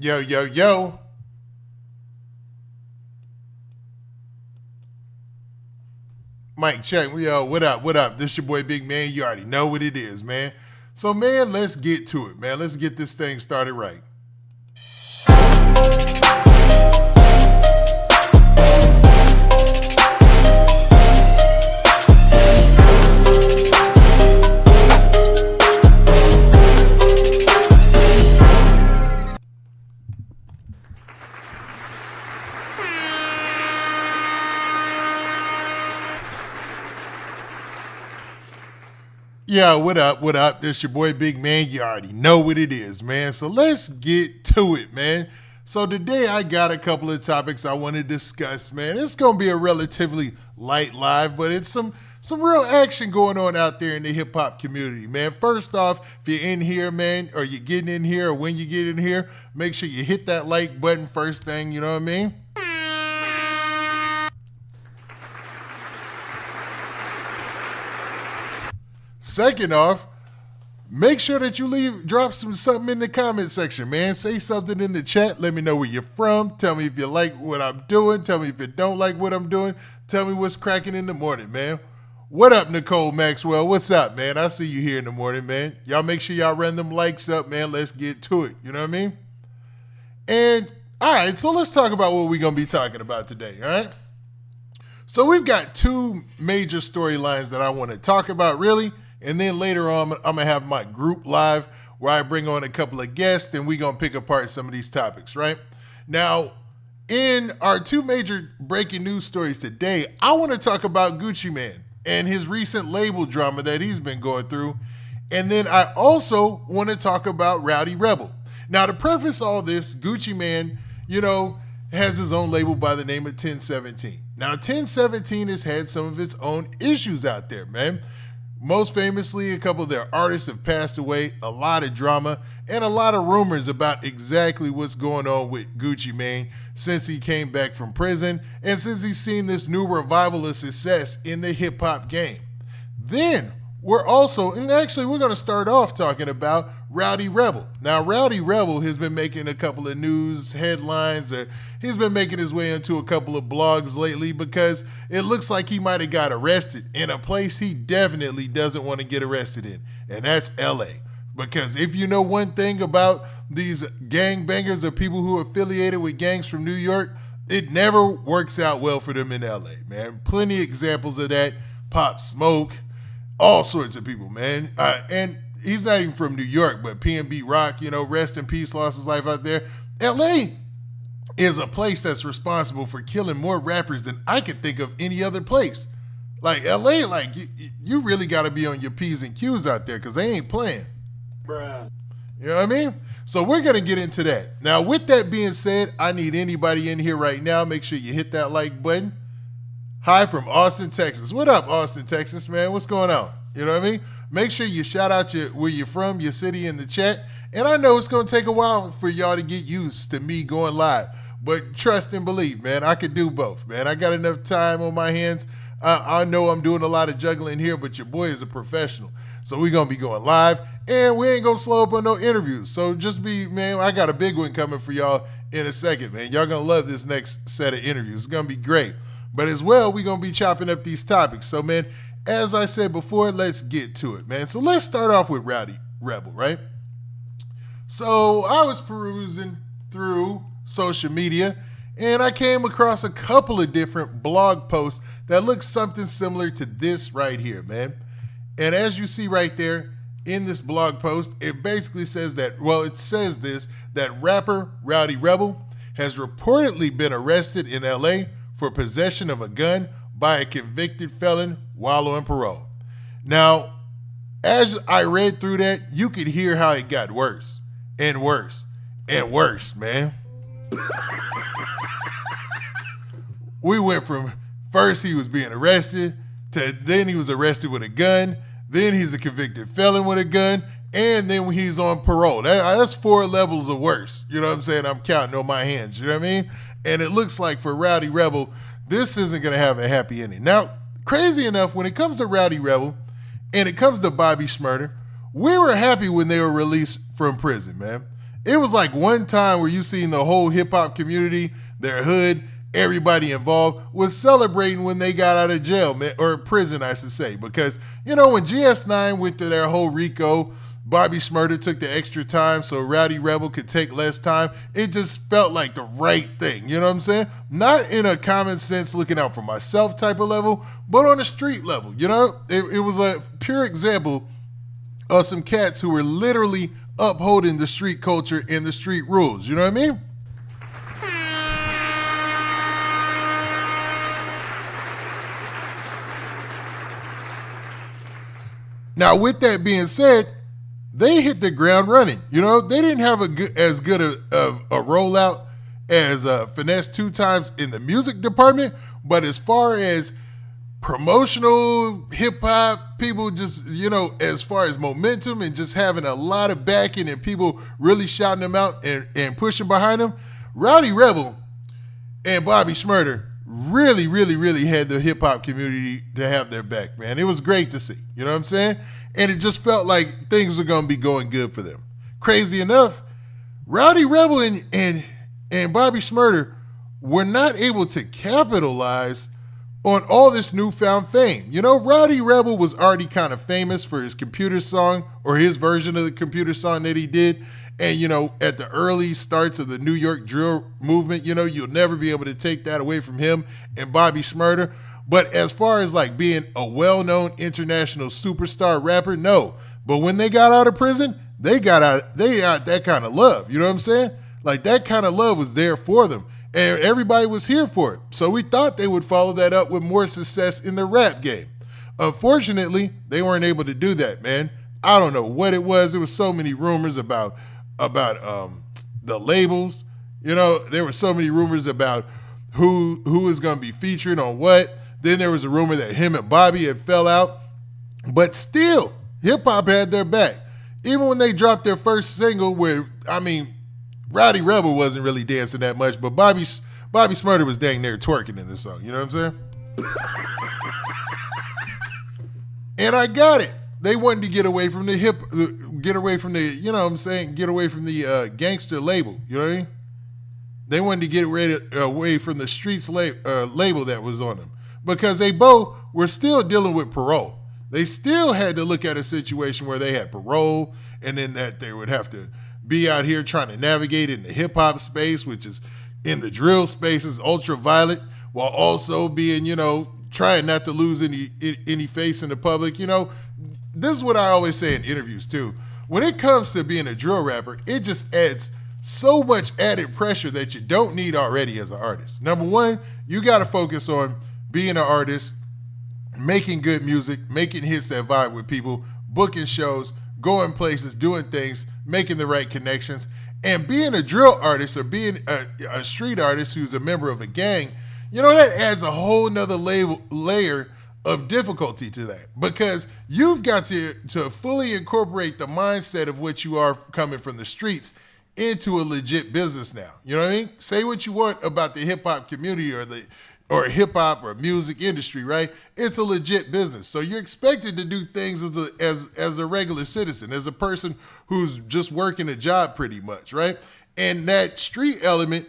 Yo, yo, yo. Mike, check. Yo, what up? What up? This your boy Big Man. You already know what it is, man. So, man, let's get to it, man. Let's get this thing started right. Yeah, what up? What up? This your boy Big Man. You already know what it is, man. So let's get to it, man. So today I got a couple of topics I want to discuss, man. It's going to be a relatively light live, but it's some real action going on out there in the hip hop community, man. First off, if you're in here, man, or you're getting in here, or when you get in here, make sure you hit that like button first thing, you know what I mean? Second off, make sure that you drop something in the comment section, man. Say something in the chat. Let me know where you're from. Tell me if you like what I'm doing. Tell me if you don't like what I'm doing. Tell me what's cracking in the morning, man. What up, Nicole Maxwell? What's up, man? I see you here in the morning, man. Y'all make sure y'all run them likes up, man. Let's get to it. You know what I mean? And, all right, so let's talk about what we're going to be talking about today, all right? So we've got two major storylines that I want to talk about, really. And then later on, I'm going to have my group live where I bring on a couple of guests and we're going to pick apart some of these topics, right? Now, in our two major breaking news stories today, I want to talk about Gucci Mane and his recent label drama that he's been going through. And then I also want to talk about Rowdy Rebel. Now, to preface all this, Gucci Mane, has his own label by the name of 1017. Now, 1017 has had some of its own issues out there, man. Most famously, a couple of their artists have passed away, a lot of drama, and a lot of rumors about exactly what's going on with Gucci Mane since he came back from prison and since he's seen this new revival of success in the hip-hop game. Then, we're going to start off talking about Rowdy Rebel. Now, Rowdy Rebel has been making a couple of news headlines. He's been making his way into a couple of blogs lately because it looks like he might have got arrested in a place he definitely doesn't want to get arrested in, and that's L.A. Because if you know one thing about these gangbangers or people who are affiliated with gangs from New York, it never works out well for them in L.A., man. Plenty of examples of that. Pop Smoke, all sorts of people, man. And he's not even from New York, but PNB Rock, rest in peace, lost his life out there. L.A. is a place that's responsible for killing more rappers than I could think of any other place. Like, L.A., you really got to be on your P's and Q's out there because they ain't playing. Bruh. You know what I mean? So we're going to get into that. Now, with that being said, I need anybody in here right now. Make sure you hit that like button. Hi from Austin, Texas. What up, Austin, Texas, man? What's going on? You know what I mean? Make sure you shout out where you're from, your city in the chat. And I know it's going to take a while for y'all to get used to me going live. But trust and believe, man, I could do both, man. I got enough time on my hands. I know I'm doing a lot of juggling here, but your boy is a professional. So we're going to be going live, and we ain't going to slow up on no interviews. So man, I got a big one coming for y'all in a second, man. Y'all going to love this next set of interviews. It's going to be great. But as well, we're going to be chopping up these topics. So, man, as I said before, let's get to it, man. So let's start off with Rowdy Rebel, right? So I was perusing through social media, and I came across a couple of different blog posts that look something similar to this right here, man. And as you see right there in this blog post, it basically says that rapper Rowdy Rebel has reportedly been arrested in LA for possession of a gun by a convicted felon while on parole. Now, as I read through that, you could hear how it got worse and worse and worse, man. We went from first he was being arrested to then he was arrested with a gun, then he's a convicted felon with a gun, and then he's on parole. That's 4 levels of worse. You know what I'm saying? I'm counting on my hands. You know what I mean? And it looks like for Rowdy Rebel, this isn't going to have a happy ending. Now, crazy enough, when it comes to Rowdy Rebel and it comes to Bobby Shmurda, we were happy when they were released from prison, man. It was like one time where you seen the whole hip hop community, their hood, everybody involved was celebrating when they got out of jail, man, or prison, I should say. Because, when GS9 went to their whole RICO, Bobby Shmurda took the extra time so Rowdy Rebel could take less time. It just felt like the right thing. You know what I'm saying? Not in a common sense looking out for myself type of level, but on a street level. It was a pure example of some cats who were literally upholding the street culture and the street rules. You know what I mean? Now, with that being said, they hit the ground running. They didn't have as good a rollout as Finesse 2 Times in the music department, but as far as promotional hip hop, people just, as far as momentum and just having a lot of backing and people really shouting them out and pushing behind them, Rowdy Rebel and Bobby Shmurda really, really, really had the hip hop community to have their back, man. It was great to see. You know what I'm saying? And it just felt like things were going to be going good for them. Crazy enough, Rowdy Rebel and Bobby Shmurda were not able to capitalize on all this newfound fame. Rowdy Rebel was already kind of famous for his computer song, or his version of the computer song that he did. And, at the early starts of the New York drill movement, you'll never be able to take that away from him and Bobby Shmurda. But as far as like being a well-known international superstar rapper, no. But when they got out of prison, they got that kind of love. You know what I'm saying? Like that kind of love was there for them. And everybody was here for it. So we thought they would follow that up with more success in the rap game. Unfortunately, they weren't able to do that, man. I don't know what it was. There was so many rumors about the labels. There were so many rumors about who was going to be featuring on what. Then there was a rumor that him and Bobby had fell out. But still, hip-hop had their back. Even when they dropped their first single where, Rowdy Rebel wasn't really dancing that much, but Bobby Shmurda was dang near twerking in this song. You know what I'm saying? And I got it. They wanted to get away from the gangster label. You know what I mean? They wanted to get away from the streets label that was on them. Because they both were still dealing with parole. They still had to look at a situation where they had parole, and then that they would have to be out here trying to navigate in the hip-hop space, which is in the drill space is ultraviolet, while also being, trying not to lose any face in the public. This is what I always say in interviews, too. When it comes to being a drill rapper, it just adds so much added pressure that you don't need already as an artist. Number one, you got to focus on being an artist, making good music, making hits that vibe with people, booking shows, going places, doing things, making the right connections, and being a drill artist or being a street artist who's a member of a gang, that adds a whole nother layer of difficulty to that, because you've got to fully incorporate the mindset of what you are coming from the streets into a legit business now. You know what I mean? Say what you want about the hip-hop community or hip-hop or music industry, right? It's a legit business. So you're expected to do things as a regular citizen, as a person who's just working a job pretty much, right? And that street element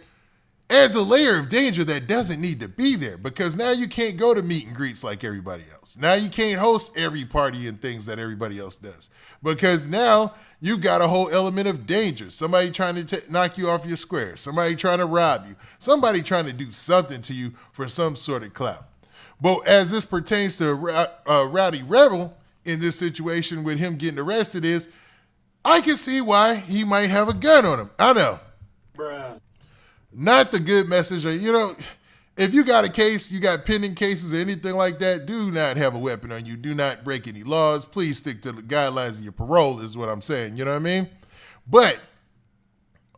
adds a layer of danger that doesn't need to be there, because now you can't go to meet and greets like everybody else. Now you can't host every party and things that everybody else does, because now you got a whole element of danger. Somebody trying to knock you off your square, somebody trying to rob you, somebody trying to do something to you for some sort of clout. But as this pertains to Rowdy Rebel in this situation with him getting arrested, is I can see why he might have a gun on him. I know. Bruh. Not the good message. If you got a case, you got pending cases or anything like that, do not have a weapon on you. Do not break any laws. Please stick to the guidelines of your parole is what I'm saying. You know what I mean? But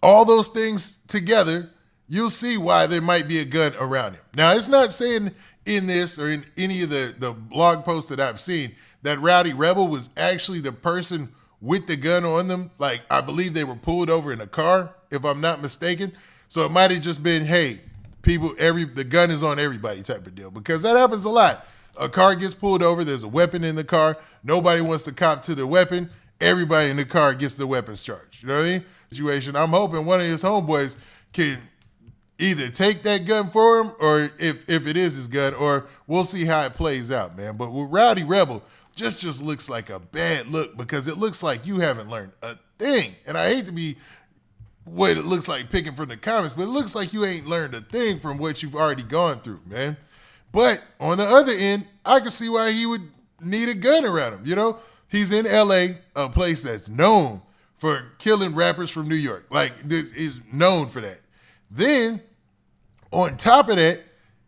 all those things together, you'll see why there might be a gun around him. Now, it's not saying in this or in any of the blog posts that I've seen that Rowdy Rebel was actually the person with the gun on them. Like, I believe they were pulled over in a car, if I'm not mistaken. So it might have just been, hey, the gun is on everybody type of deal, because that happens a lot. A car gets pulled over, there's a weapon in the car, nobody wants to cop to the weapon, everybody in the car gets the weapons charged. You know what I mean? situation. I'm hoping one of his homeboys can either take that gun for him, or if it is his gun, or we'll see how it plays out, man. But with Rowdy Rebel, just looks like a bad look, because it looks like you haven't learned a thing. And I hate to be what it looks like picking from the comments, but it looks like you ain't learned a thing from what you've already gone through, man. But on the other end, I can see why he would need a gun around him. You know, he's in LA, a place that's known for killing rappers from New York. Like, is known for that. Then, on top of that,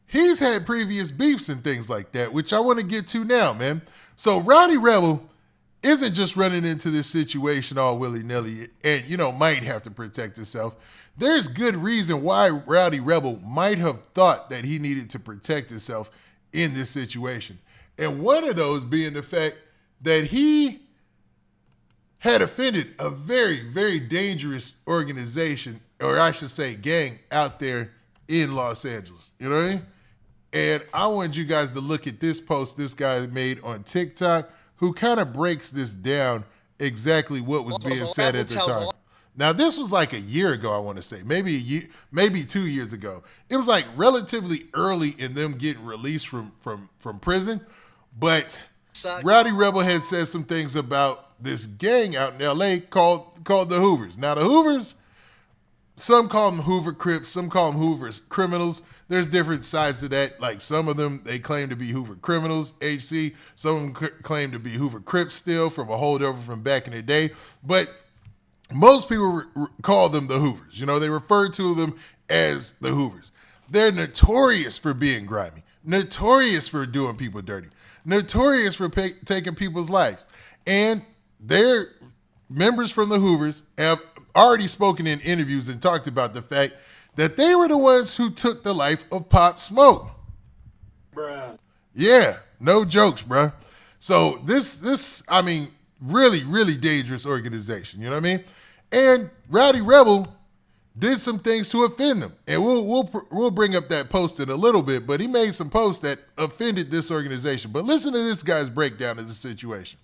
he's had previous beefs and things like that, which I want to get to now, man. So Rowdy Rebel isn't just running into this situation all willy-nilly and, you know, might have to protect himself. There's good reason why Rowdy Rebel might have thought that he needed to protect himself in this situation. And one of those being the fact that he had offended a very, very dangerous organization, or I should say gang, out there in Los Angeles. You know what I mean? And I want you guys to look at this post this guy made on TikTok, who kind of breaks this down, exactly what was being said at the time. Now, this was like a year ago, I want to say, maybe 2 years ago. It was like relatively early in them getting released from prison. But Rowdy Rebel had said some things about this gang out in LA called the Hoovers. Now, the Hoovers, some call them Hoover Crips, some call them Hoovers criminals. There's different sides to that. Like, some of them, they claim to be Hoover criminals, HC. Some of them claim to be Hoover Crips still from a holdover from back in the day. But most people call them the Hoovers. You know, they refer to them as the Hoovers. They're notorious for being grimy, notorious for doing people dirty, notorious for taking people's lives. And their members from the Hoovers have already spoken in interviews and talked about the fact that they were the ones who took the life of Pop Smoke. Bruh. Yeah, no jokes, bruh. So this, I mean, really, really dangerous organization, you know what I mean? And Rowdy Rebel did some things to offend them. And we'll bring up that post in a little bit, but he made some posts that offended this organization. But listen to this guy's breakdown of the situation.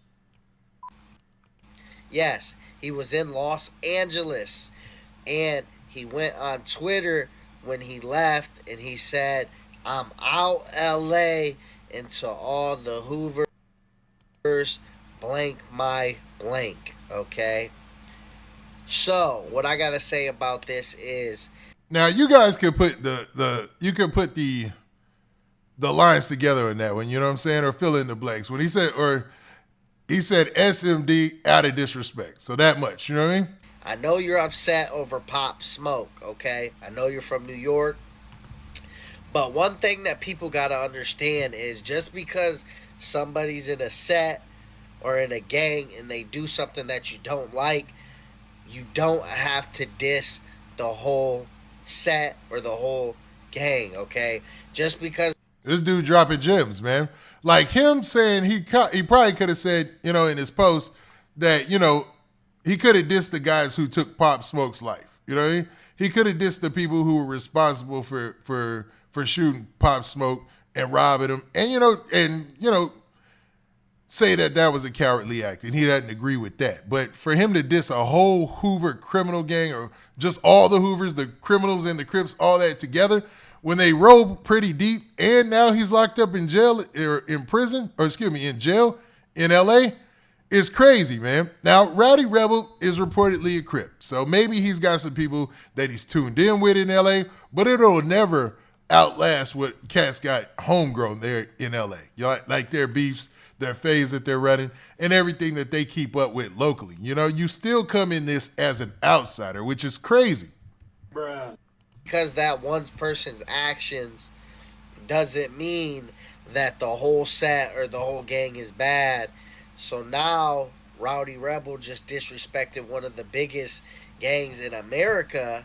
Yes, he was in Los Angeles, and he went on Twitter when he left, and he said, "I'm out LA, and to all the Hoovers, blank my blank," okay? So, what I gotta say about this is, now you guys could put the lines together in that one, you know what I'm saying, or fill in the blanks. When he said SMD out of disrespect, so that much, you know what I mean? I know you're upset over Pop Smoke, okay? I know you're from New York. But one thing that people got to understand is, just because somebody's in a set or in a gang and they do something that you don't like, you don't have to diss the whole set or the whole gang, okay? Just because this dude dropping gems, man. Like him saying he probably could have said, you know, in his post that, you know, he could have dissed the guys who took Pop Smoke's life. You know what I mean? He could have dissed the people who were responsible for shooting Pop Smoke and robbing him, and you know, say that was a cowardly act, and he doesn't agree with that. But for him to diss a whole Hoover criminal gang, or just all the Hoovers, the criminals and the Crips, all that together, when they roll pretty deep, and now he's locked up in jail, or in prison, or excuse me, in jail in LA, is crazy, man. Now, Rowdy Rebel is reportedly a Crip, so maybe he's got some people that he's tuned in with in LA, but it'll never outlast what cats got homegrown there in LA. You know, like their beefs, their phase that they're running, and everything that they keep up with locally. You know, you still come in this as an outsider, which is crazy. Bruh. Because that one person's actions doesn't mean that the whole set or the whole gang is bad. So now Rowdy Rebel just disrespected one of the biggest gangs in America.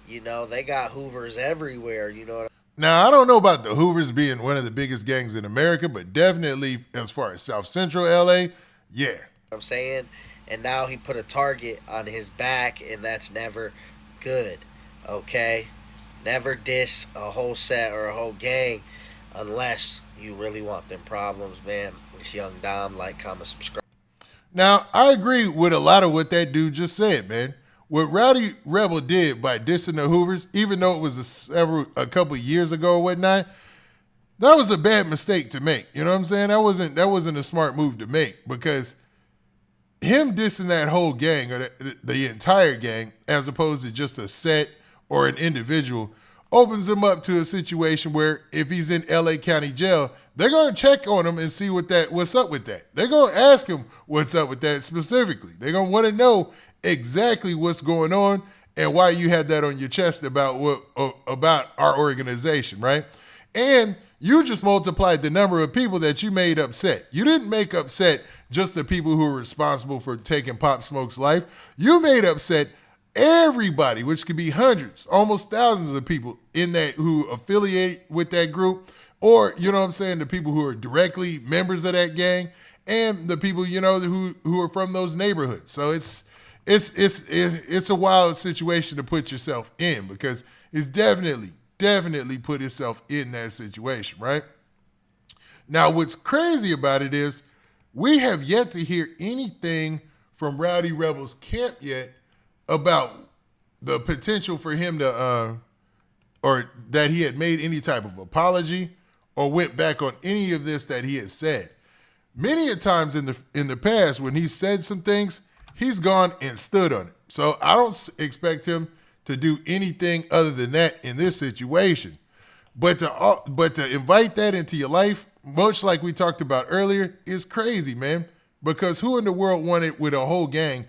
You know, they got Hoovers everywhere, you know what I mean? Now, I don't know about the Hoovers being one of the biggest gangs in America, but definitely as far as South Central LA, yeah. I'm saying, and now he put a target on his back, and that's never good, okay? Never diss a whole set or a whole gang unless you really want them problems, man. It's Young Dom. Like, comment, subscribe. Now, I agree with a lot of what that dude just said, man. what Rowdy Rebel did by dissing the Hoovers, even though it was a couple years ago or whatnot, that was a bad mistake to make. You know what I'm saying? That wasn't a smart move to make, because him dissing that whole gang, or the entire gang, as opposed to just a set or an individual, opens him up to a situation where if he's in LA County Jail, they're going to check on him and see what's up with that. They're going to ask him what's up with that specifically. They're going to want to know exactly what's going on and why you had that on your chest about our organization, right? And you just multiplied the number of people that you made upset. You didn't make upset just the people who were responsible for taking Pop Smoke's life. You made upset everybody, which could be hundreds, almost thousands of people in that who affiliate with that group, or, you know what I'm saying, the people who are directly members of that gang, and the people, you know, who are from those neighborhoods. So it's a wild situation to put yourself in, because it's definitely put itself in that situation, right? Now, what's crazy about it is we have yet to hear anything from Rowdy Rebel's camp yet about the potential for him to, or that he had made any type of apology or went back on any of this that he had said. Many a times in the past, when he said some things, he's gone and stood on it. So I don't expect him to do anything other than that in this situation. But to invite that into your life, much like we talked about earlier, is crazy, man. Because who in the world wanted with a whole gang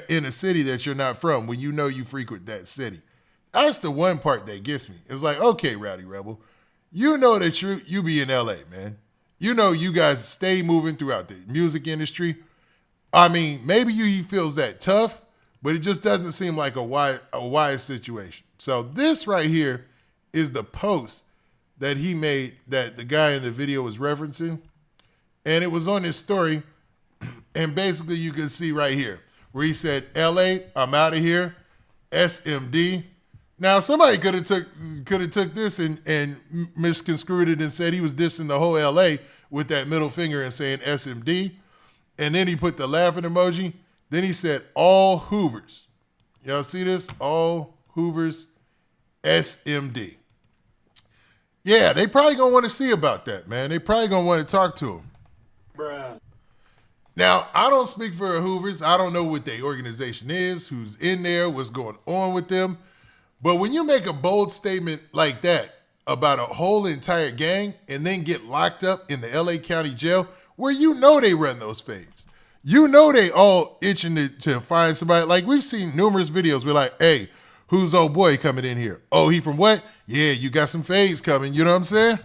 in a city that you're not from when you know you frequent that city? That's the one part that gets me. It's like, okay, Rowdy Rebel, you know that you be in LA, man. You know you guys stay moving throughout the music industry. I mean, maybe he feels that tough, but it just doesn't seem like a wise situation. So this right here is the post that he made that the guy in the video was referencing. And it was on his story. And basically you can see right here where he said, LA, I'm out of here, SMD. Now somebody could have took this and misconstrued it and said he was dissing the whole LA with that middle finger and saying SMD. And then he put the laughing emoji. Then he said, all Hoovers. Y'all see this? All Hoovers, SMD. Yeah, they probably going to want to see about that, man. They probably going to want to talk to him. Bruh. Now, I don't speak for Hoovers. I don't know what their organization is, who's in there, what's going on with them. But when you make a bold statement like that about a whole entire gang and then get locked up in the LA County Jail, where you know they run those fades. You know they all itching to find somebody. Like, we've seen numerous videos. We're like, hey, who's old boy coming in here? Oh, he from what? Yeah, you got some fades coming. You know what I'm saying?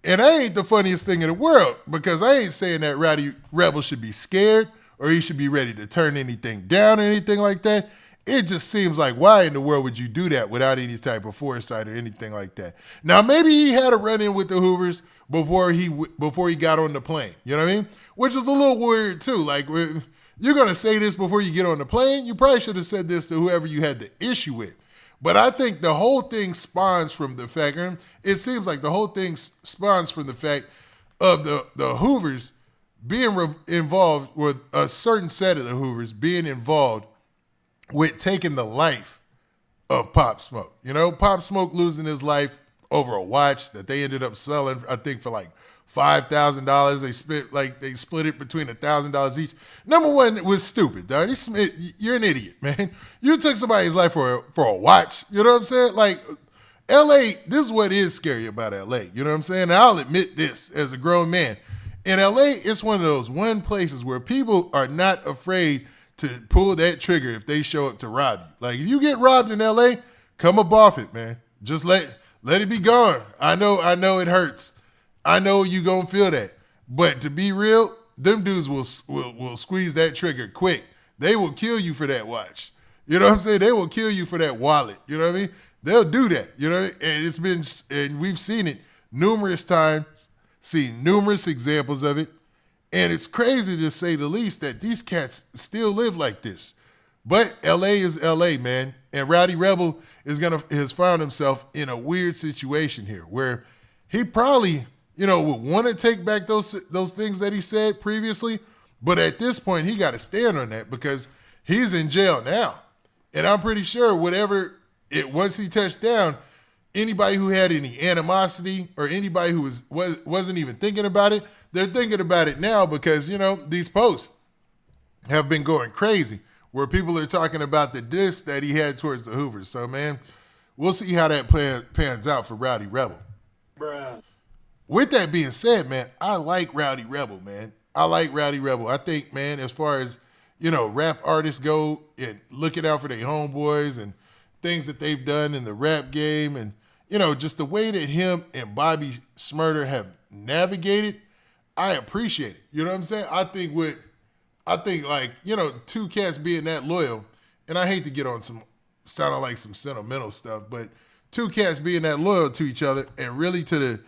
And that ain't the funniest thing in the world, because I ain't saying that Rowdy Rebel should be scared or he should be ready to turn anything down or anything like that. It just seems like, why in the world would you do that without any type of foresight or anything like that? Now, maybe he had a run-in with the Hoovers before he got on the plane. You know what I mean? Which is a little weird, too. Like, you're going to say this before you get on the plane? You probably should have said this to whoever you had the issue with. But I think the whole thing spawns from the fact, it seems like the whole thing spawns from the fact of the Hoovers being involved with a certain set of the Hoovers being involved with taking the life of Pop Smoke. You know, Pop Smoke losing his life over a watch that they ended up selling, I think, for like $5,000. They split it between $1,000 each. Number one, it was stupid, dog. You're an idiot, man. You took somebody's life for a watch. You know what I'm saying? Like, LA, this is what is scary about LA. You know what I'm saying? And I'll admit this as a grown man. In LA, it's one of those places where people are not afraid to pull that trigger if they show up to rob you. Like, if you get robbed in LA, come up off it, man. Just let it be gone. I know it hurts. I know you gonna feel that. But to be real, them dudes will squeeze that trigger quick. They will kill you for that watch. You know what I'm saying? They will kill you for that wallet. You know what I mean? They'll do that. You know, and we've seen it numerous times, seen numerous examples of it. And it's crazy, to say the least, that these cats still live like this. But LA is LA, man. And Rowdy Rebel has found himself in a weird situation here where he probably, would want to take back those things that he said previously, But at this point, he got to stand on that because he's in jail now. And I'm pretty sure once he touched down, anybody who had any animosity or anybody who wasn't even thinking about it, they're thinking about it now because, these posts have been going crazy where people are talking about the diss that he had towards the Hoovers. So, man, we'll see how that pans out for Rowdy Rebel. Bruh. With that being said, man, I like Rowdy Rebel, man. I like Rowdy Rebel. I think, man, as far as, rap artists go and looking out for their homeboys and things that they've done in the rap game and, just the way that him and Bobby Shmurda have navigated, I appreciate it. You know what I'm saying? I think two cats being that loyal, and I hate to get on sounding like some sentimental stuff, but two cats being that loyal to each other and really to the,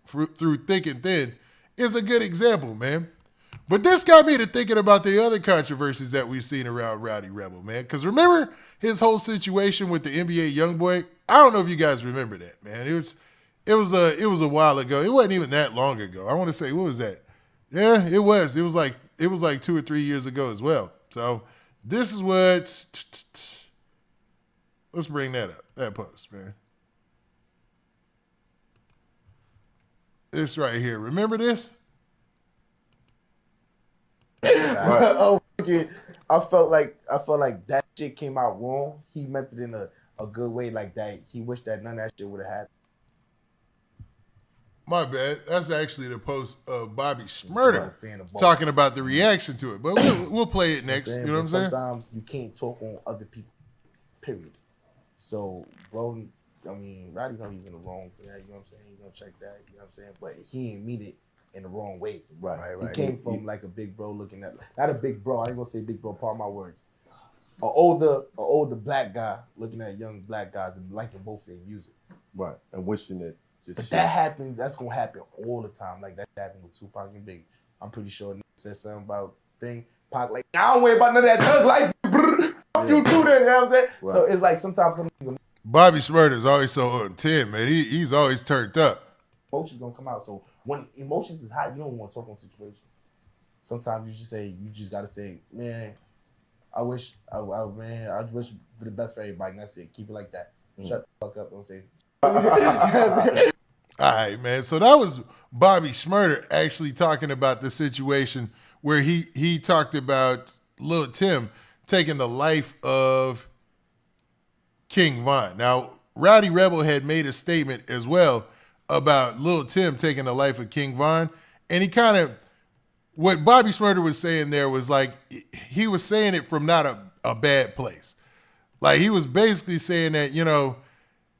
through thick and thin is a good example, man. But this got me to thinking about the other controversies that we've seen around Rowdy Rebel, man. Because remember his whole situation with the NBA YoungBoy? I don't know if you guys remember that, man. It was a while ago. It wasn't even that long ago. I want to say, what was that? Yeah, it was. It was like 2 or 3 years ago as well. So this is what. Let's bring that up. That post, man. This right here. Remember this? Oh, okay. I felt like that shit came out wrong. He meant it in a good way, like that. He wished that none of that shit would have happened. My bad. That's actually the post of Bobby Shmurda talking about the reaction to it. But we'll play it next. You know what I'm saying? Sometimes you can't talk on other people, period. So, bro, I mean, Rowdy know he's in the wrong for that. You know what I'm saying? He's going to check that. You know what I'm saying? But he didn't mean it in the wrong way. Right. He came from like a big bro looking at, not a big bro. I ain't going to say big bro, pardon my words. An older black guy looking at young black guys and liking both their music. Right. And wishing it. But that happens, that's going to happen all the time. Like that happened with Tupac and Big. I'm pretty sure he said something about thing. Pac like, I don't worry about none of that thug life. Fuck you too then, you know what I'm saying? Right. So it's like sometimes Bobby Shmurda is always so on 10, man. He's always turned up. Emotions gonna come out. So when emotions is high, you don't want to talk on situations. Sometimes you just gotta say, man, I wish for the best for everybody. And that's it. Keep it like that. Shut the fuck up. Don't say. All right, man. So that was Bobby Shmurda actually talking about the situation where he talked about Lul Tim taking the life of King Von. Now, Rowdy Rebel had made a statement as well about Lul Tim taking the life of King Von. And he what Bobby Shmurda was saying there was like, he was saying it from not a bad place. Like he was basically saying that,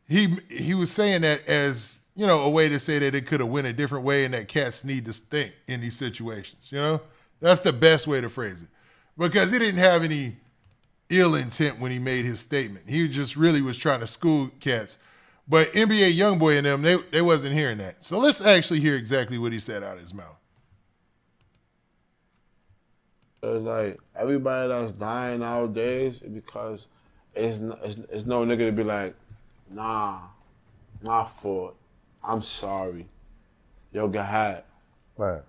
he was saying that as, a way to say that it could have went a different way and that cats need to think in these situations, That's the best way to phrase it. Because he didn't have any ill intent when he made his statement. He just really was trying to school cats. But NBA YoungBoy and them, they wasn't hearing that. So let's actually hear exactly what he said out of his mouth. It's like everybody that's dying nowadays because it's no nigga to be like, nah, my fault. I'm sorry. Yo, get had. Right.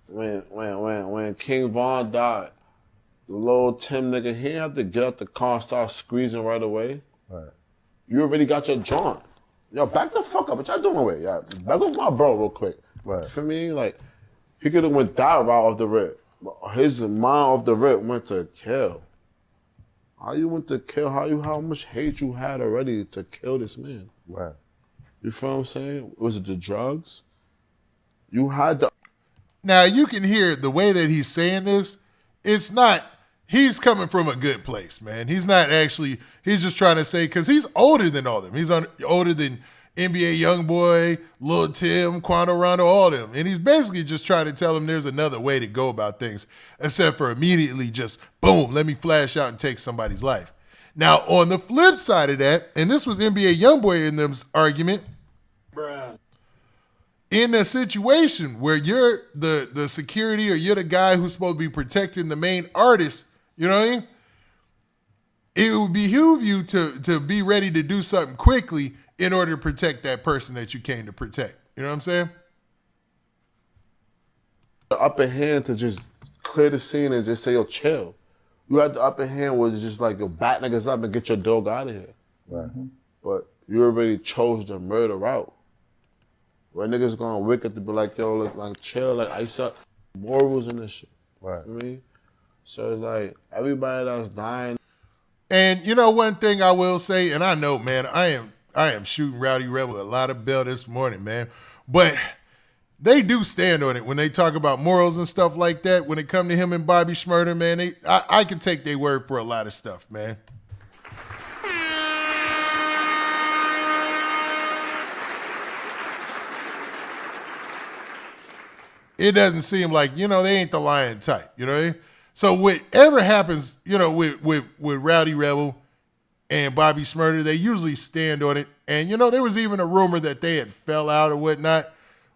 When King Von died, the Lul Tim nigga, he didn't have to get out the car and start squeezing right away. Right. You already got your joint. Yo, back the fuck up. What y'all doing with? Yeah, back with my bro real quick. Right. For me, like, he could have went that route off the rip. But his mind off the rip went to kill. How you went to kill? How much hate you had already to kill this man? Right. You feel what I'm saying? Was it the drugs? You had the... Now, you can hear the way that he's saying this. It's not... He's coming from a good place, man. He's not actually... He's just trying to say... Because he's older than all of them. He's older than NBA YoungBoy, Lul Tim, Quando Rondo, all of them. And he's basically just trying to tell them there's another way to go about things. Except for immediately just, boom, let me flash out and take somebody's life. Now, on the flip side of that, and this was NBA YoungBoy in them's argument, Bruh. in a situation where you're the security or you're the guy who's supposed to be protecting the main artist, you know what I mean? It would behoove you to be ready to do something quickly in order to protect that person that you came to protect. You know what I'm saying? upper hand to just clear the scene and just say, yo, chill. You had the upper hand was just like, yo, bat niggas up and get your dog out of here. Right. But you already chose the murder route. Where niggas going wicked to be like, yo, look, like, chill, like, ice up. Morals and this shit. Right. You know what I mean? So it's like, everybody that's dying. And you know one thing I will say, and I know, man, I am shooting Rowdy Rebel a lot of bell this morning, man. But they do stand on it when they talk about morals and stuff like that. When it come to him and Bobby Shmurda, man, I can take their word for a lot of stuff, man. It doesn't seem like, you know, they ain't the lying type, you know what I mean? So whatever happens, you know, with Rowdy Rebel and Bobby Shmurda, they usually stand on it. And, you know, there was even a rumor that they had fell out or whatnot.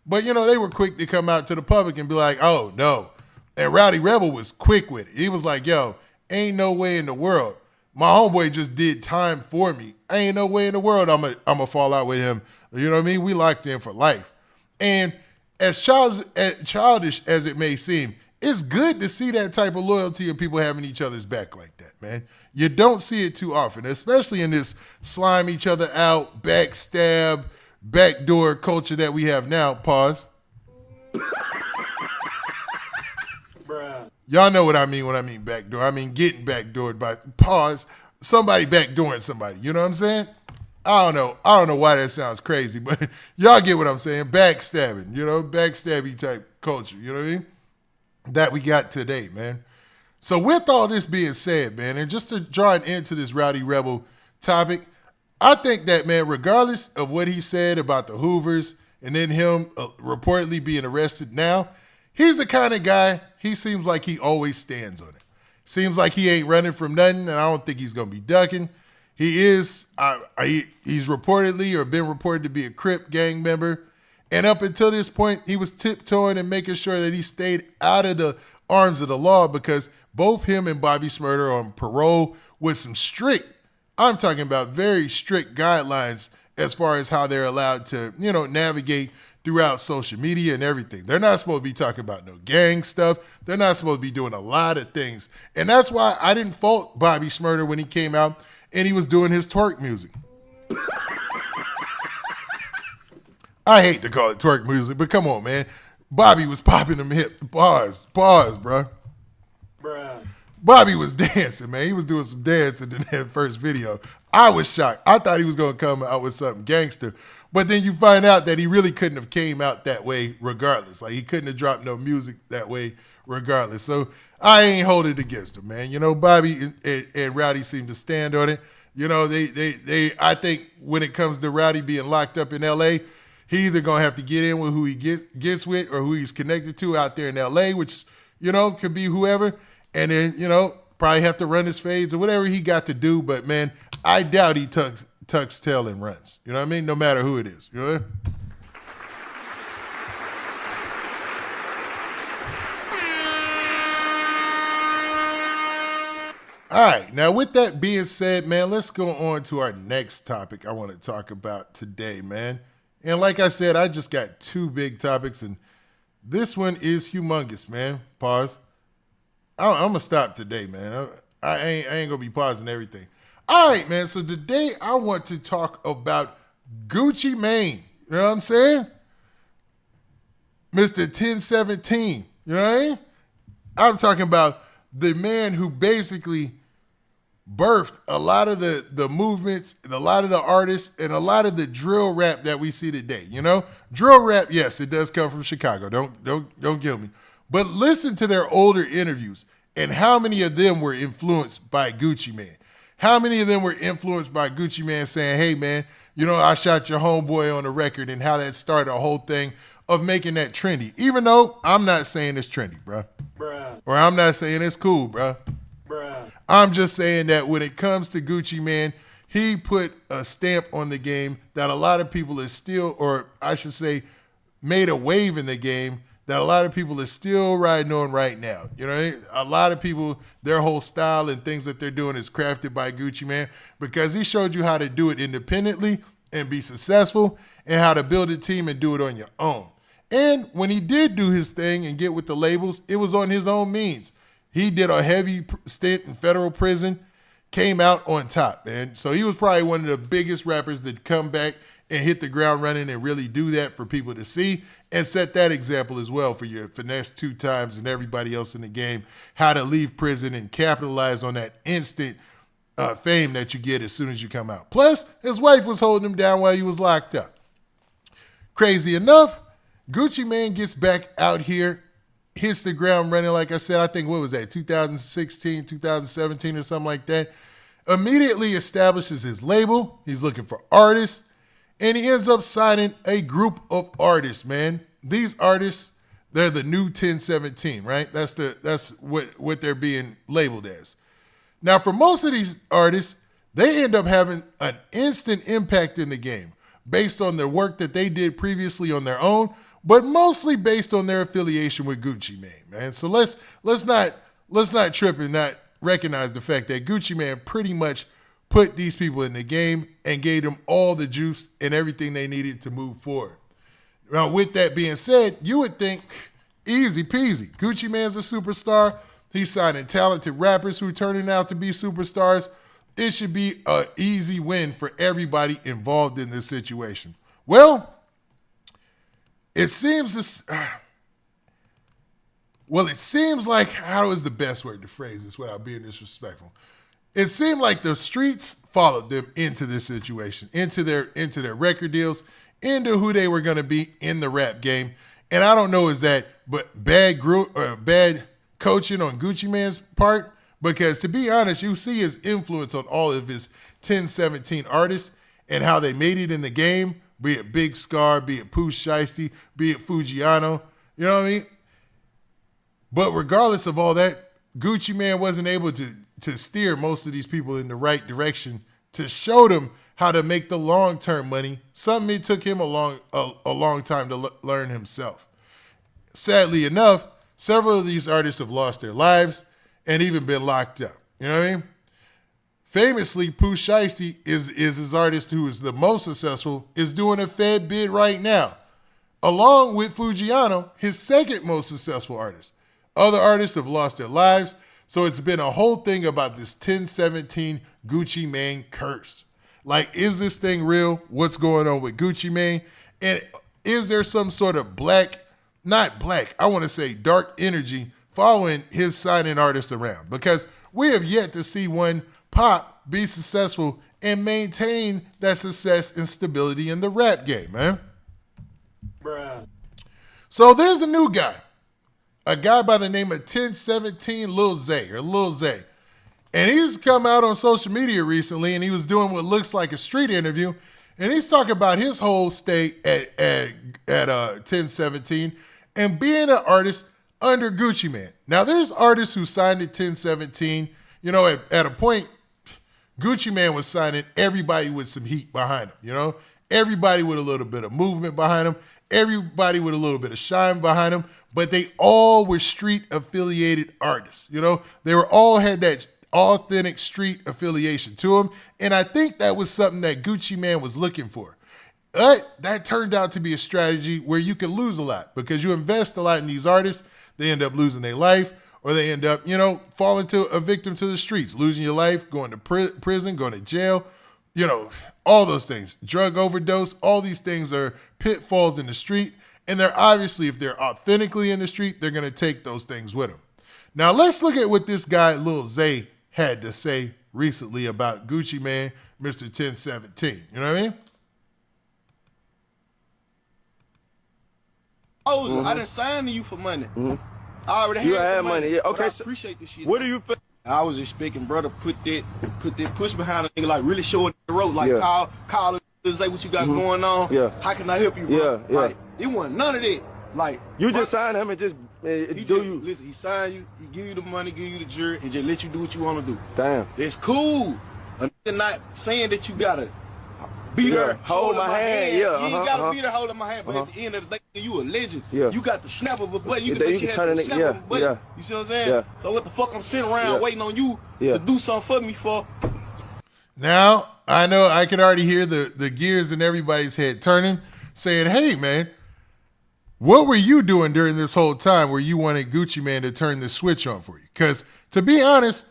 But, you know, they were quick to come out to the public and be like, oh, no. And Rowdy Rebel was quick with it. He was like, yo, ain't no way in the world. My homeboy just did time for me. Ain't no way in the world I'm gonna fall out with him. You know what I mean? We locked in for life. And as childish as it may seem, it's good to see that type of loyalty and people having each other's back like that, man. You don't see it too often, especially in this slime each other out, backstab, backdoor culture that we have now. Pause. Bruh. Y'all know what I mean when I mean backdoor. I mean getting backdoored by, pause, somebody backdooring somebody. You know what I'm saying? I don't know why that sounds crazy, but y'all get what I'm saying. Backstabbing, you know, backstabby type culture, you know what I mean? That we got today, man. So with all this being said, man, and just to draw an end to this Rowdy Rebel topic, I think that, man, regardless of what he said about the Hoovers and then him reportedly being arrested now, he's the kind of guy, he seems like he always stands on it. Seems like he ain't running from nothing, and I don't think he's going to be ducking. He is, he's reportedly or been reported to be a Crip gang member. And up until this point, he was tiptoeing and making sure that he stayed out of the arms of the law because both him and Bobby Shmurda are on parole with some strict, I'm talking about very strict guidelines as far as how they're allowed to, you know, navigate throughout social media and everything. They're not supposed to be talking about no gang stuff. They're not supposed to be doing a lot of things. And that's why I didn't fault Bobby Shmurda when he came out and he was doing his twerk music. I hate to call it twerk music, but come on, man. Bobby was popping them hip. Pause, bro. Bruh. Bobby was dancing, man. He was doing some dancing in that first video. I was shocked. I thought he was going to come out with something gangster. But then you find out that he really couldn't have came out that way regardless. Like, he couldn't have dropped no music that way regardless. So I ain't hold it against him, man. You know, Bobby and Rowdy seem to stand on it. You know, I think when it comes to Rowdy being locked up in L.A., he either going to have to get in with who he gets with or who he's connected to out there in L.A., which, you know, could be whoever. And then, you know, probably have to run his fades or whatever he got to do. But, man, I doubt he tucks tail and runs. You know what I mean? No matter who it is. You know what I mean? All right. Now, with that being said, man, let's go on to our next topic I want to talk about today, man. And like I said, I just got two big topics, and this one is humongous, man. Pause. I'm going to stop today, man. I ain't going to be pausing everything. All right, man. So today I want to talk about Gucci Mane. You know what I'm saying? Mr. 1017. You know what I mean? I'm talking about the man who basically birthed a lot of the movements, a lot of the artists, and a lot of the drill rap that we see today. You know? Drill rap, yes, it does come from Chicago. Don't kill me. But listen to their older interviews and how many of them were influenced by Gucci Mane. How many of them were influenced by Gucci Mane saying, hey, man, you know, I shot your homeboy on the record, and how that started a whole thing of making that trendy. Even though I'm not saying it's trendy, bro. Bruh. Or I'm not saying it's cool, bro. Bruh. I'm just saying that when it comes to Gucci Mane, he put a stamp on the game that a lot of people are still, or I should say, made a wave in the game that a lot of people are still riding on right now. You know, a lot of people, their whole style and things that they're doing is crafted by Gucci Mane because he showed you how to do it independently and be successful and how to build a team and do it on your own. And when he did do his thing and get with the labels, it was on his own means. He did a heavy stint in federal prison, came out on top, man. So he was probably one of the biggest rappers that come back and hit the ground running and really do that for people to see and set that example as well for your Finesse 2 Times and everybody else in the game, how to leave prison and capitalize on that instant fame that you get as soon as you come out. Plus, his wife was holding him down while he was locked up. Crazy enough, Gucci Mane gets back out here, hits the ground running, like I said, I think, what was that, 2016, 2017 or something like that. Immediately establishes his label. He's looking for artists. And he ends up signing a group of artists, man. These artists, they're the new 1017, right? That's what they're being labeled as. Now, for most of these artists, they end up having an instant impact in the game based on their work that they did previously on their own, but mostly based on their affiliation with Gucci Mane, man. So let's not trip and not recognize the fact that Gucci Mane pretty much put these people in the game and gave them all the juice and everything they needed to move forward. Now, with that being said, you would think easy peasy. Gucci Mane's a superstar. He's signing talented rappers who are turning out to be superstars. It should be an easy win for everybody involved in this situation. Well, it seems like, how is the best word to phrase this without being disrespectful? It seemed like the streets followed them into this situation, into their record deals, into who they were going to be in the rap game. And I don't know, is that but bad coaching on Gucci Mane's part? Because to be honest, you see his influence on all of his 1017 artists and how they made it in the game, be it Big Scarr, be it Pooh Shiesty, be it Foogiano, you know what I mean? But regardless of all that, Gucci Mane wasn't able to steer most of these people in the right direction to show them how to make the long-term money, something it took him a long time to learn himself. Sadly enough, several of these artists have lost their lives and even been locked up. You know what I mean? Famously, Pooh Shiesty is his artist who is the most successful, is doing a Fed bid right now, along with Foogiano, his second most successful artist. Other artists have lost their lives, so it's been a whole thing about this 1017 Gucci Mane curse. Like, is this thing real? What's going on with Gucci Mane? And is there some sort of dark energy following his signing artists around? Because we have yet to see one pop, be successful, and maintain that success and stability in the rap game, man. Bruh. So there's a new guy. A guy by the name of 1017 Lil Zay. And he's come out on social media recently, and he was doing what looks like a street interview, and he's talking about his whole stay at 1017 and being an artist under Gucci Mane. Now, there's artists who signed at 1017. You know, at a point, Gucci Mane was signing everybody with some heat behind him, you know? Everybody with a little bit of movement behind him. Everybody with a little bit of shine behind them, but they all were street-affiliated artists. You know, they were all had that authentic street affiliation to them, and I think that was something that Gucci Mane was looking for. But that turned out to be a strategy where you can lose a lot because you invest a lot in these artists, they end up losing their life, or they end up, you know, falling to a victim to the streets, losing your life, going to prison, going to jail. You know, all those things, drug overdose, all these things are pitfalls in the street. And they're obviously, if they're authentically in the street, they're going to take those things with them. Now, let's look at what this guy, Lil Zay, had to say recently about Gucci Mane, Mr. 1017. You know what I mean? Oh, I done signed to you for money. I already You had had the money, yeah, okay, I so appreciate this shit. What do you feel? I was expecting brother put that push behind a nigga, like really show it the road, like Yeah. call and say what you got going on. Yeah. How can I help you, bro? Yeah. Like, it wasn't none of that. Like, You bro, just signed him and just he do just, you? listen, he signed you, he give you the money, give you the jury, and just let you do what you want to do. Damn. It's cool. A nigga not saying that you gotta be there, Yeah, hold my hand, yeah, You ain't uh-huh, gotta uh-huh. be there holding my hand, but at the end of the day, you a legend. Yeah. You got the snap of a button. You Yeah, can, you but you can have turn the it- snap yeah, of a button. yeah. You see what I'm saying? Yeah. So what the fuck I'm sitting around Yeah. waiting on you Yeah. to do something for me for? Now, I know I can already hear the gears in everybody's head turning, saying, hey, man, what were you doing during this whole time where you wanted Gucci Mane to turn the switch on for you? Because to be honest,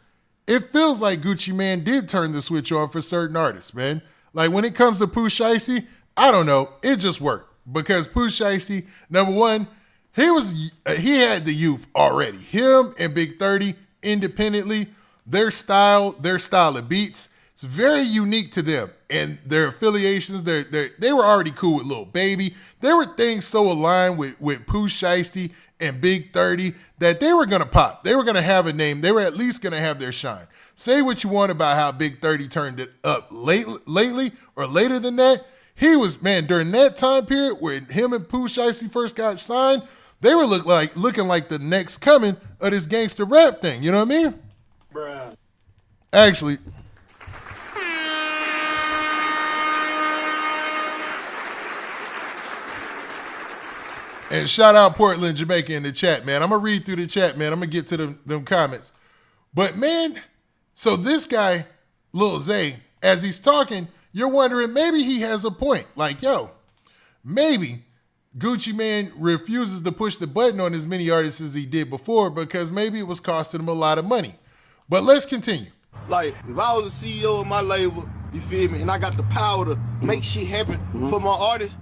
it feels like Gucci Mane did turn the switch on for certain artists, man. Like when it comes to Pooh Shiesty, I don't know. It just worked because Pooh Shiesty, number one, he had the youth already. Him and Big 30 independently, their style of beats, it's very unique to them. And their affiliations, they were already cool with Lil Baby. There were things so aligned with Pooh Shiesty and Big 30 that they were going to pop. They were going to have a name. They were at least going to have their shine. Say what you want about how Big 30 turned it up lately or later than that. He was, man, during that time period when him and Pooh Shiesty first got signed, they were looking like the next coming of this gangster rap thing. You know what I mean? Bruh. Actually, and shout out Portland, Jamaica in the chat, man. I'm going to read through the chat, man. I'm going to get to them comments. But, man, so this guy, Lil Zay, as he's talking, you're wondering maybe he has a point. Like, yo, maybe Gucci Mane refuses to push the button on as many artists as he did before because maybe it was costing him a lot of money. But let's continue. Like, if I was the CEO of my label, you feel me, and I got the power to make shit happen for my artists,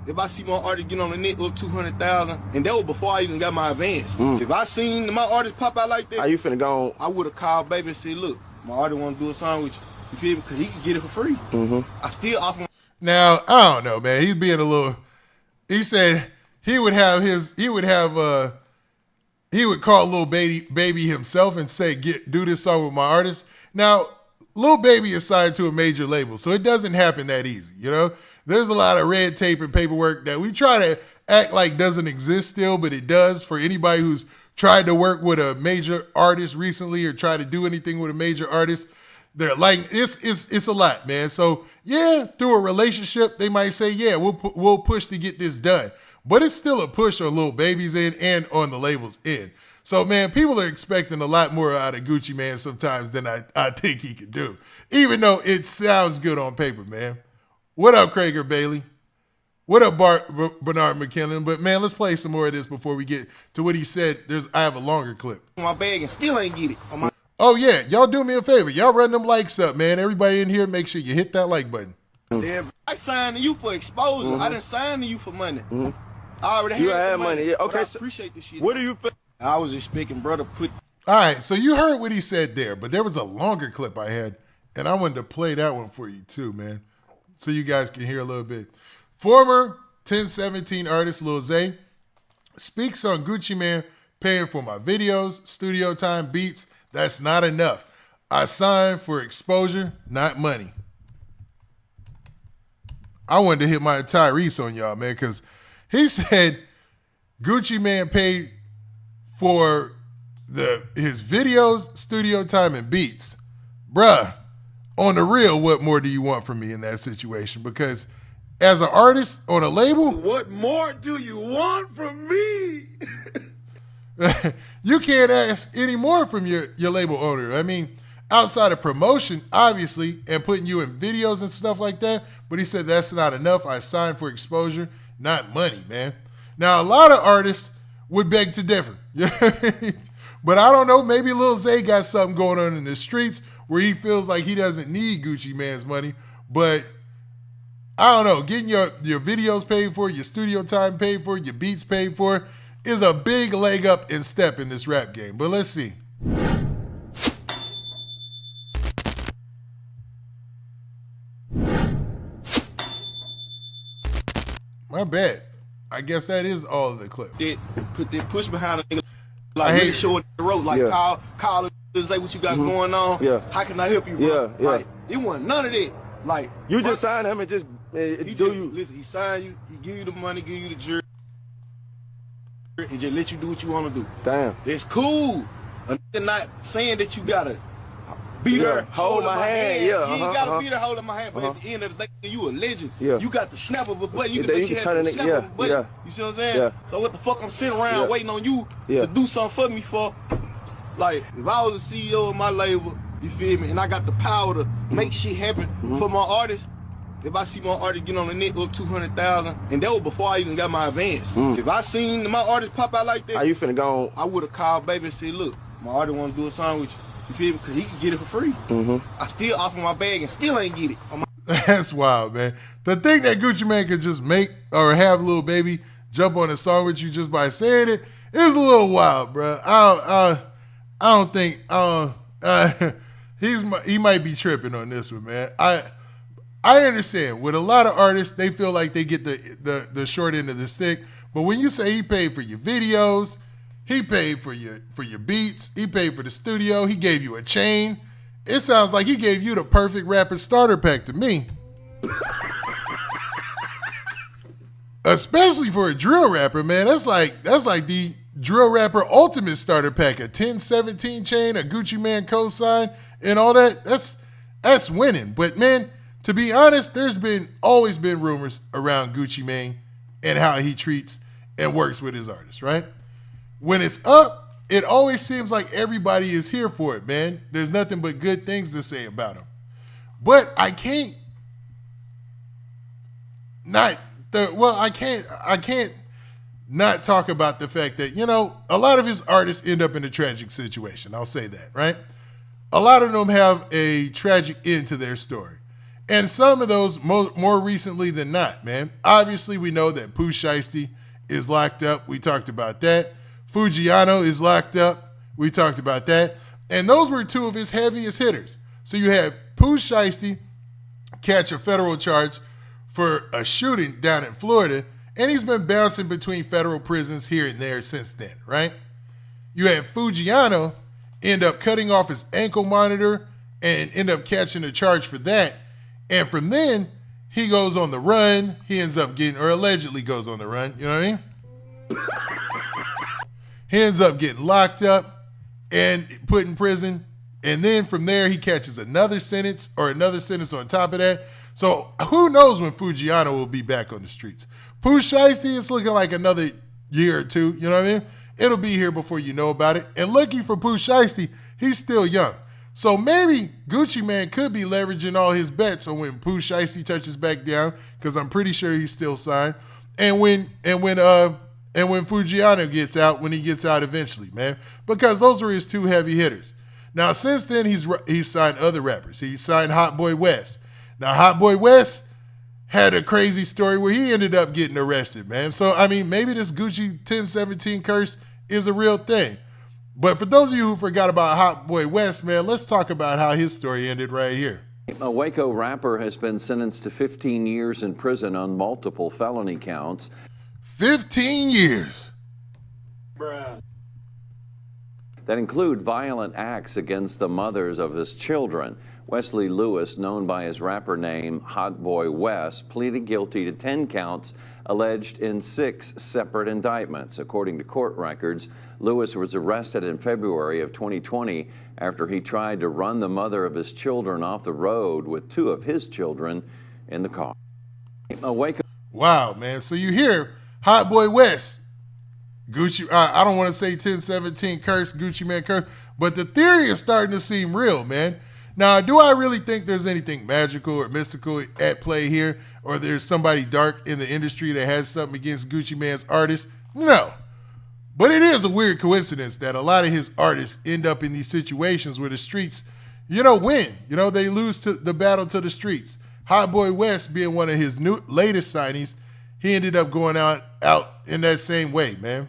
if I see my artist get on the net up 200,000, and that was before I even got my advance. If I seen my artist pop out like that, How you finna go on? I would have called Baby and said, look, my artist want to do a song with you. You feel me? Because he can get it for free. I still offer him. Now, I don't know, man. He's being a little, he said he would call Lil Baby himself and say, do this song with my artist. Now, Lil Baby is signed to a major label, so it doesn't happen that easy, you know? There's a lot of red tape and paperwork that we try to act like doesn't exist still, but it does. For anybody who's tried to work with a major artist recently or try to do anything with a major artist, they're like, it's a lot, man. So yeah, through a relationship, they might say, yeah, we'll push to get this done. But it's still a push on Lil Baby's end and on the label's end. So, man, people are expecting a lot more out of Gucci Mane sometimes than I think he could do, even though it sounds good on paper, man. What up, Krager Bailey? What up, Bernard McKinnon? But, man, let's play some more of this before we get to what he said. I have a longer clip. My bag and still ain't get it. Oh, yeah. Y'all do me a favor. Y'all run them likes up, man. Everybody in here, make sure you hit that like button. Damn, I signed to you for exposure. I didn't sign to you for money. I already You had had the money. Yeah, okay, but I so appreciate this shit. What do you feel? I was expecting brother put. All right, so you heard what he said there, but there was a longer clip I had, and I wanted to play that one for you too, man, so you guys can hear a little bit. Former 1017 artist Lil Zay speaks on Gucci Mane paying for my videos, studio time, beats. That's not enough. I signed for exposure, not money. I wanted to hit my Tyrese on y'all, man, because he said Gucci Mane paid for his videos, studio time, and beats. Bruh, on the real, what more do you want from me in that situation? Because as an artist on a label, What more do you want from me? you can't ask any more from your label owner. I mean, outside of promotion, obviously, and putting you in videos and stuff like that, but he said that's not enough. I signed for exposure, not money, man. Now, a lot of artists would beg to differ. But I don't know, maybe Lil Zay got something going on in the streets where he feels like he doesn't need Gucci Mane's money. But I don't know, getting your videos paid for, your studio time paid for, your beats paid for is a big leg up and step in this rap game. But let's see. My bad. I guess that is all of the clip. Put that push behind a nigga. Like, really show it the road. Like, call and say what you got going on. Yeah. How can I help you, bro? Yeah. Like, it wasn't none of that. Like, You just signed him and just Listen, he signed you, he give you the money, give you the jury, and just let you do what you want to do. Damn. That's cool. A nigga not saying that you gotta beat her, Hold my hand. Yeah. You ain't gotta beat her, holding my hand. But at the end of the day, you a legend. Yeah. You got the snap of a button. You Yeah, can you make you can have turn the it- snap yeah, of a button. yeah. You see what I'm saying? Yeah. So what the fuck I'm sitting around Yeah. waiting on you Yeah. to do something for me for? Like, if I was the CEO of my label, you feel me, and I got the power to make shit happen for my artists, If I see my artist get on the net up 200,000, and that was before I even got my advance. If I seen my artist pop out like that, How you finna go on? I would have called baby and said, look, my artist want to do a song with you. You feel me? Because he can get it for free. I still offer my bag and still ain't get it. That's wild, man. The thing that Gucci Mane could just make or have Lil Baby jump on a song with you just by saying it is a little wild, bro. I don't think he might be tripping on this one, man. I understand. With a lot of artists, they feel like they get the short end of the stick. But when you say he paid for your videos, he paid for your beats, he paid for the studio, he gave you a chain, it sounds like he gave you the perfect rapper starter pack to me. Especially for a drill rapper, man. That's like the drill rapper ultimate starter pack. A 1017 chain, a Gucci Mane cosign, and all that. That's winning. But man, to be honest, there's always been rumors around Gucci Mane and how he treats and works with his artists, right? When it's up, it always seems like everybody is here for it, man. There's nothing but good things to say about him. But I can't not talk about the fact that, a lot of his artists end up in a tragic situation. I'll say that, right? A lot of them have a tragic end to their story. And some of those more recently than not, man. Obviously, we know that Pooh Shiesty is locked up. We talked about that. Foogiano is locked up. We talked about that. And those were two of his heaviest hitters. So you have Pooh Shiesty catch a federal charge for a shooting down in Florida, and he's been bouncing between federal prisons here and there since then, right? You have Foogiano end up cutting off his ankle monitor and end up catching a charge for that. And from then, he goes on the run. He ends up getting, or allegedly goes on the run, you know what I mean? He ends up getting locked up and put in prison. And then from there, he catches another sentence on top of that. So who knows when Foogiano will be back on the streets. Pooh Shiesty, it's looking like another year or two, you know what I mean? It'll be here before you know about it. And lucky for Pooh Shiesty, he's still young. So maybe Gucci Mane could be leveraging all his bets on when Pooh Shiesty touches back down, because I'm pretty sure he's still signed. And when Foogiano gets out, when he gets out eventually, man. Because those were his two heavy hitters. Now, since then, he's signed other rappers. He signed Hotboy Wes. Now, Hotboy Wes had a crazy story where he ended up getting arrested, man. So, I mean, maybe this Gucci 1017 curse is a real thing. But for those of you who forgot about Hotboy Wes, man, let's talk about how his story ended right here. A Waco rapper has been sentenced to 15 years in prison on multiple felony counts. 15 years. Bruh. That include violent acts against the mothers of his children. Wesley Lewis, known by his rapper name Hotboy Wes, pleaded guilty to 10 counts alleged in 6 separate indictments. According to court records, Lewis was arrested in February of 2020 after he tried to run the mother of his children off the road with 2 of his children in the car. Wow, man. So you hear Hotboy Wes, Gucci, I don't want to say 1017 curse, Gucci Mane curse, but the theory is starting to seem real, man. Now, do I really think there's anything magical or mystical at play here, or there's somebody dark in the industry that has something against Gucci Mane's artists? No. But it is a weird coincidence that a lot of his artists end up in these situations where the streets, win. They lose to the battle to the streets. Hotboy Wes being one of his latest signings, he ended up going out in that same way, man.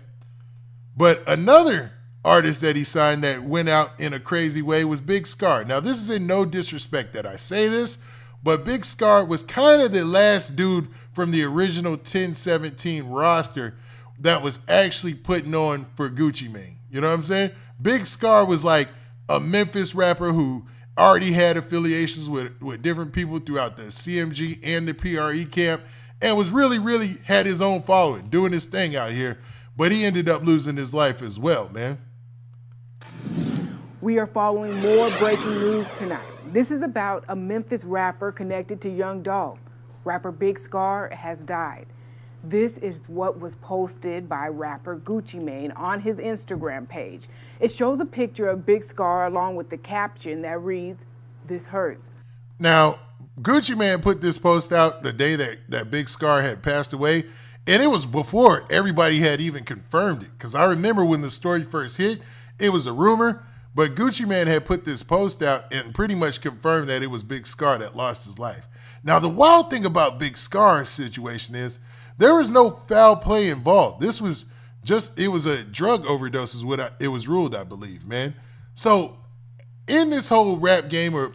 But another artist that he signed that went out in a crazy way was Big Scarr. Now, this is in no disrespect that I say this, but Big Scarr was kind of the last dude from the original 1017 roster that was actually putting on for Gucci Mane. You know what I'm saying? Big Scarr was like a Memphis rapper who already had affiliations with different people throughout the CMG and the PRE camp, and was really, really had his own following, doing his thing out here. But he ended up losing his life as well, man. We are following more breaking news tonight. This is about a Memphis rapper connected to Young Dolph. Rapper Big Scarr has died. This is what was posted by rapper Gucci Mane on his Instagram page. It shows a picture of Big Scarr along with the caption that reads, "This hurts." Now, Gucci Mane put this post out the day that Big Scarr had passed away, and it was before everybody had even confirmed it. Because I remember when the story first hit, it was a rumor, but Gucci Mane had put this post out and pretty much confirmed that it was Big Scarr that lost his life. Now, the wild thing about Big Scarr's situation is there was no foul play involved. This was it was a drug overdose is what it was ruled, I believe, man. So in this whole rap game, or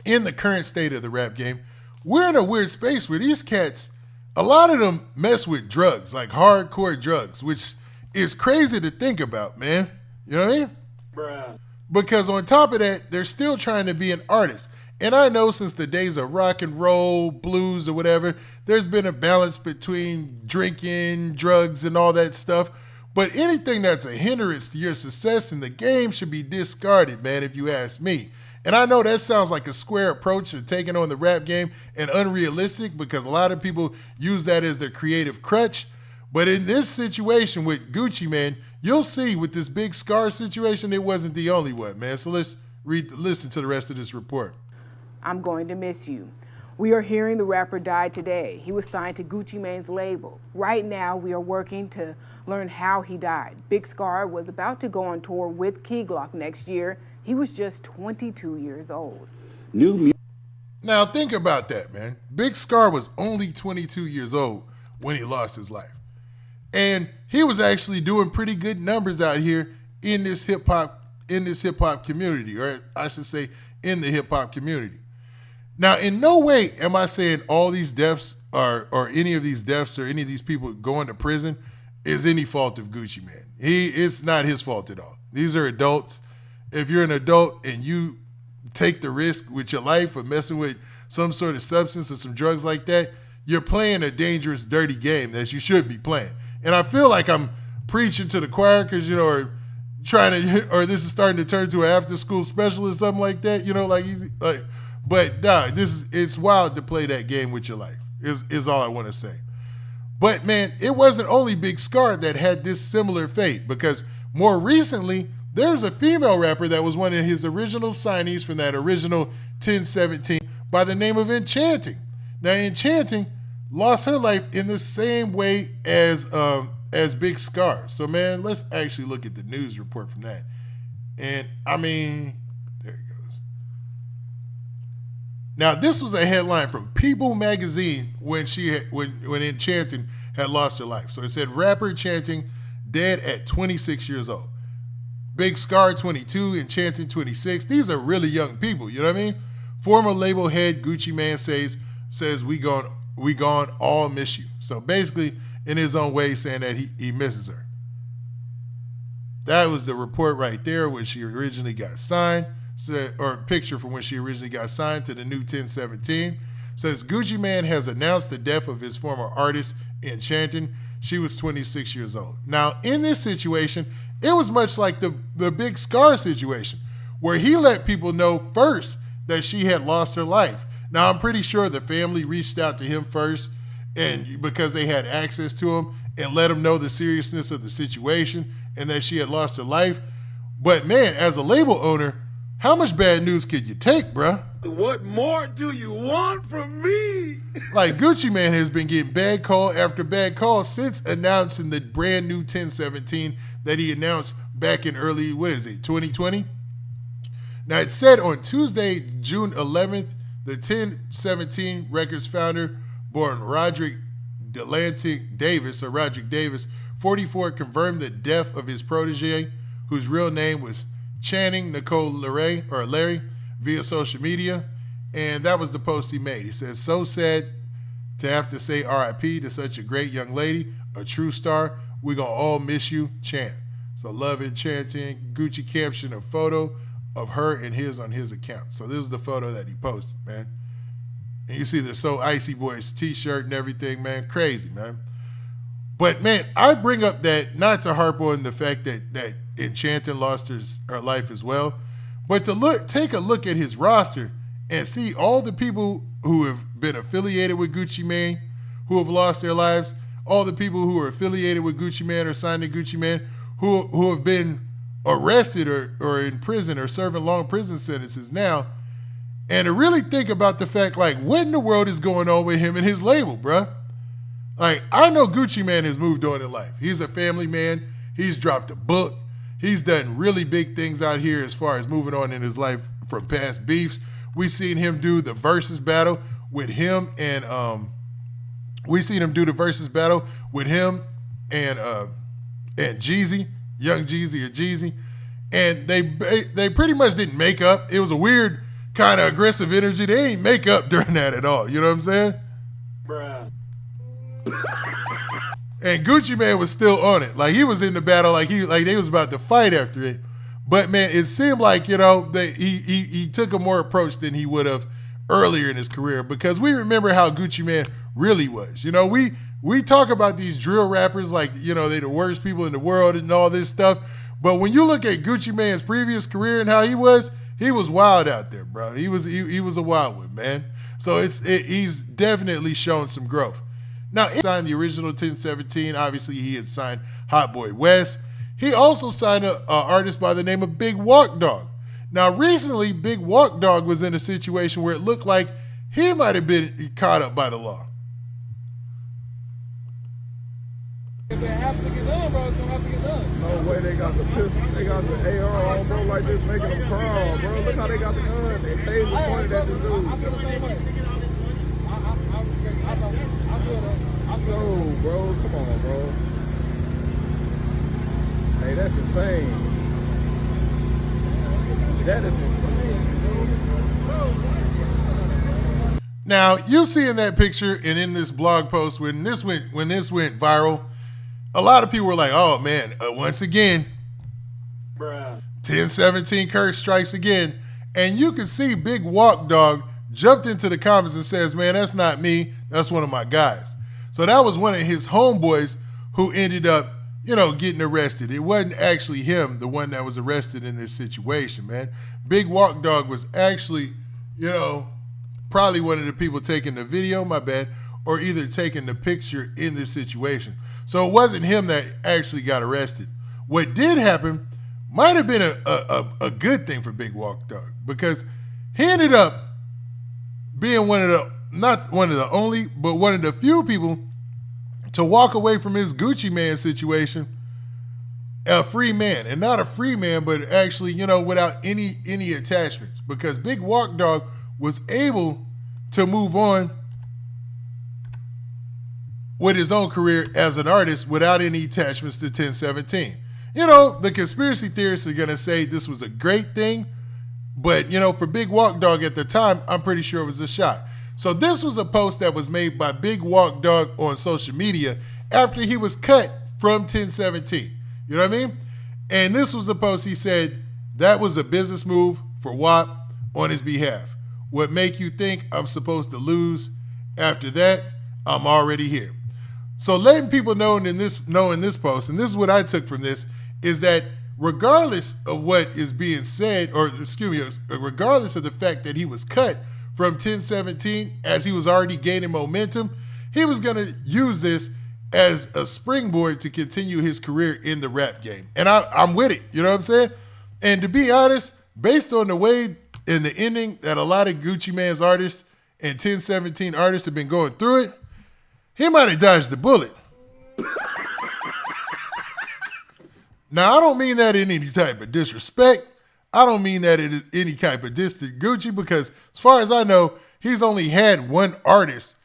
in the current state of the rap game, we're in a weird space where these cats, a lot of them mess with drugs, like hardcore drugs, which is crazy to think about, man. You know what I mean? Bruh. Because on top of that, they're still trying to be an artist. And I know since the days of rock and roll, blues, or whatever, there's been a balance between drinking, drugs, and all that stuff. But anything that's a hindrance to your success in the game should be discarded, man, if you ask me. And I know that sounds like a square approach to taking on the rap game and unrealistic, because a lot of people use that as their creative crutch. But in this situation with Gucci Mane, you'll see with this Big Scarr situation, it wasn't the only one, man. So let's listen to the rest of this report. I'm going to miss you. We are hearing the rapper died today. He was signed to Gucci Mane's label. Right now, we are working to learn how he died. Big Scarr was about to go on tour with Key Glock next year. He was just 22 years old. Now think about that, man. Big Scarr was only 22 years old when he lost his life. And he was actually doing pretty good numbers out here in this hip hop community, or I should say in the hip hop community. Now, in no way am I saying all these deaths or any of these deaths or any of these people going to prison is any fault of Gucci Mane. It's not his fault at all. These are adults. If you're an adult and you take the risk with your life of messing with some sort of substance or some drugs like that, you're playing a dangerous, dirty game that you shouldn't be playing. And I feel like I'm preaching to the choir because, you know, or this is starting to turn to an after-school special or something like that, you know, but nah, it's wild to play that game with your life, is all I want to say. But man, it wasn't only Big Scarr that had this similar fate, because more recently, there's a female rapper that was one of his original signees from that original 1017 by the name of Enchanting. Now, Enchanting lost her life in the same way as Big Scarr. So man, let's actually look at the news report from that. And I mean, there it goes. Now, this was a headline from People magazine when Enchanting had lost her life. So it said rapper Enchanting dead at 26 years old. Big Scarr 22, Enchanting 26. These are really young people, you know what I mean? Former label head Gucci Mane says we gone all miss you. So basically, in his own way, saying that he misses her. That was the report right there when she originally got signed, or a picture from when she originally got signed to the new 1017. Says Gucci Mane has announced the death of his former artist, Enchanting. She was 26 years old. Now, in this situation, it was much like the Big Scarr situation, where he let people know first that she had lost her life. Now, I'm pretty sure the family reached out to him first, and because they had access to him, and let him know the seriousness of the situation and that she had lost her life. But man, as a label owner, how much bad news could you take, bruh? What more do you want from me? Like, Gucci Mane has been getting bad call after bad call since announcing the brand new 1017 that he announced back in early, 2020? Now, it said on Tuesday, June 11th, the 1017 Records founder, born Roderick Davis, 44, confirmed the death of his protege, whose real name was Channing Nicole Larry, via social media. And that was the post he made. He says, so sad to have to say RIP to such a great young lady, a true star. We're going to all miss you, Chant. So love Enchanting. Gucci captioned a photo of her and his on his account. So this is the photo that he posted, man. And you see the So Icy Boys t-shirt and everything, man. Crazy, man. But man, I bring up that not to harp on the fact that Enchanting lost her life as well, but to take a look at his roster and see all the people who have been affiliated with Gucci Mane, who have lost their lives, all the people who are affiliated with Gucci Mane or signed to Gucci Mane, who have been arrested or in prison or serving long prison sentences now. and to really think about the fact, like, what in the world is going on with him and his label, bruh? Like, I know Gucci Mane has moved on in life. He's a family man. He's dropped a book. He's done really big things out here as far as moving on in his life from past beefs. We seen him do the versus battle with him and Jeezy, Young Jeezy or Jeezy. And they pretty much didn't make up. It was a weird kind of aggressive energy. They ain't make up during that at all. You know what I'm saying? Bruh. And Gucci Mane was still on it. Like, he was in the battle like they was about to fight after it. But man, it seemed like, you know, that he took a more approach than he would have earlier in his career, because we remember how Gucci Mane really was. You know, we talk about these drill rappers like, you know, they the worst people in the world and all this stuff. But when you look at Gucci Mane's previous career and how he was wild out there, bro. He was a wild one, man. So he's definitely shown some growth. Now, he signed the original 1017. Obviously, he had signed Hotboy Wes. He also signed an artist by the name of BigWalkDog. Now, recently, BigWalkDog was in a situation where it looked like he might have been caught up by the law. If it has to get done, bro, it's gonna have to get done. No way they got the pistol, they got the AR on, bro, like this, making them crawl, bro. Look how they got the gun. They taser pointed at the dude. I feel the same way. I feel that. No, bro, come on, bro. Hey, that's insane. That is insane. Now, you see in that picture and in this blog post when this went viral, a lot of people were like, "Oh man, once again, Bruh. 1017 curse strikes again." And you can see BigWalkDog jumped into the comments and says, "Man, that's not me. That's one of my guys." So that was one of his homeboys who ended up, you know, getting arrested. It wasn't actually him, the one that was arrested in this situation, man. BigWalkDog was actually, you know, probably one of the people taking the video, my bad, or either taking the picture in this situation. So it wasn't him that actually got arrested. What did happen might have been a good thing for BigWalkDog, because he ended up being not one of the only, but one of the few people to walk away from his Gucci Mane situation a free man. And not a free man, but actually, you know, without any attachments, because BigWalkDog was able to move on with his own career as an artist without any attachments to 1017. You know, the conspiracy theorists are going to say this was a great thing, but, you know, for BigWalkDog at the time, I'm pretty sure it was a shot. So this was a post that was made by BigWalkDog on social media after he was cut from 1017. You know what I mean? And this was the post. He said, "That was a business move for WAP on his behalf. What make you think I'm supposed to lose? After that, I'm already here." So letting people know in this post, and this is what I took from this, is that regardless of what is being said, or excuse me, regardless of the fact that he was cut from 1017 as he was already gaining momentum, he was going to use this as a springboard to continue his career in the rap game. And I'm with it, you know what I'm saying? And to be honest, based on the way in the ending that a lot of Gucci Mane's artists and 1017 artists have been going through it, he might have dodged the bullet. Now, I don't mean that in any type of disrespect. I don't mean that in any type of diss to Gucci, because as far as I know, he's only had one artist,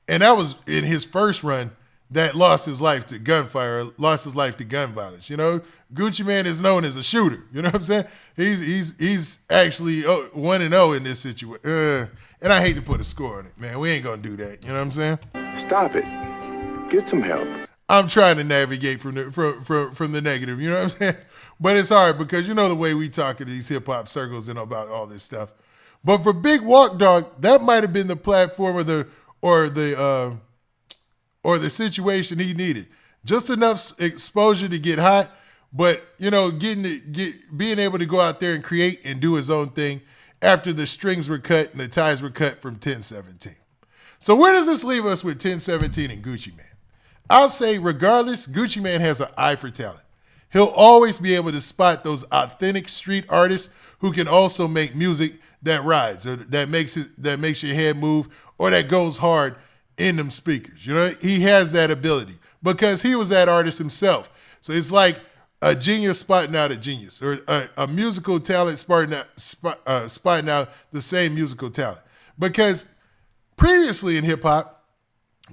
and that was in his first run, that lost his life to gunfire, lost his life to gun violence. You know, Gucci Mane is known as a shooter. You know what I'm saying? He's actually 1-0 in this situation. And I hate to put a score on it, man. We ain't gonna do that. You know what I'm saying? Stop it. Get some help. I'm trying to navigate from the negative. You know what I'm saying? But it's hard, because you know the way we talk in these hip hop circles and about all this stuff. But for BigWalkDog, that might have been the platform or the situation he needed. Just enough exposure to get hot, but you know, being able to go out there and create and do his own thing after the strings were cut and the ties were cut from 1017. So where does this leave us with 1017 and Gucci Mane? I'll say regardless, Gucci Mane has an eye for talent. He'll always be able to spot those authentic street artists who can also make music that rides, or that makes your head move, or that goes hard in them speakers. You know, he has that ability because he was that artist himself. So it's like a genius spotting out a genius, or a musical talent spotting out the same musical talent. Because previously in hip hop,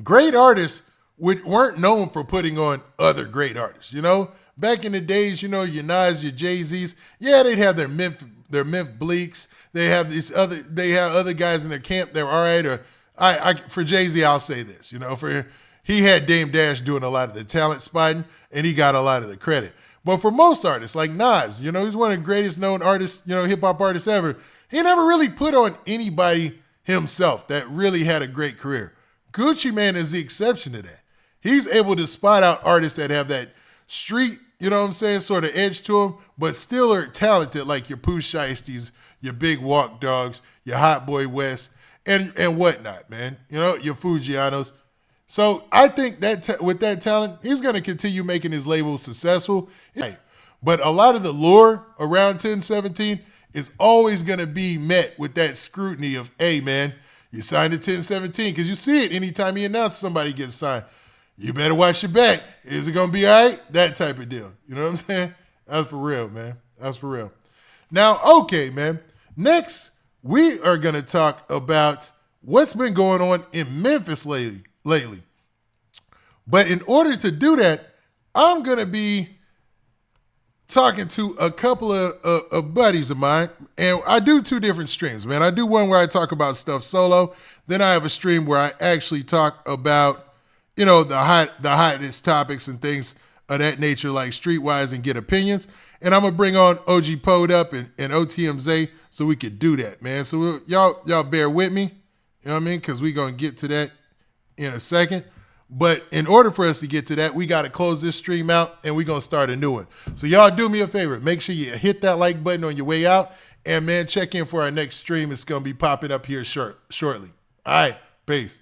great artists weren't known for putting on other great artists. You know, back in the days, you know, your Nas, your Jay-Z's, yeah, they'd have their Memphis Bleaks. They have other guys in their camp that were all right. Or for Jay-Z, I'll say this, you know, he had Dame Dash doing a lot of the talent spotting, and he got a lot of the credit. But for most artists, like Nas, you know, he's one of the greatest known artists, you know, hip hop artists ever. He never really put on anybody himself that really had a great career. Gucci Mane is the exception to that. He's able to spot out artists that have that street, you know what I'm saying, sort of edge to them, but still are talented, like your Pooh Shiesties, your BigWalkDogs, your Hotboy Wes, and whatnot, man. You know, your Foogianos. So I think that with that talent, he's going to continue making his label successful. But a lot of the lure around 1017 is always going to be met with that scrutiny of, hey, man, you signed to 1017, because you see it anytime he announces somebody gets signed. You better watch your back. Is it going to be all right? That type of deal. You know what I'm saying? That's for real, man. That's for real. Now, okay, man. Next, we are going to talk about what's been going on in Memphis lately. But in order to do that, I'm going to be talking to a couple of buddies of mine, and I do two different streams, man. I do one where I talk about stuff solo. Then I have a stream where I actually talk about, you know, the hottest topics and things of that nature, like Streetwise, and get opinions. And I'm going to bring on OG Poed Up and OTMZ so we could do that, man. So y'all bear with me, you know what I mean? Because we're going to get to that in a second. But in order for us to get to that, we got to close this stream out, and we're going to start a new one. So y'all do me a favor. Make sure you hit that like button on your way out. And, man, check in for our next stream. It's going to be popping up here shortly. All right. Peace.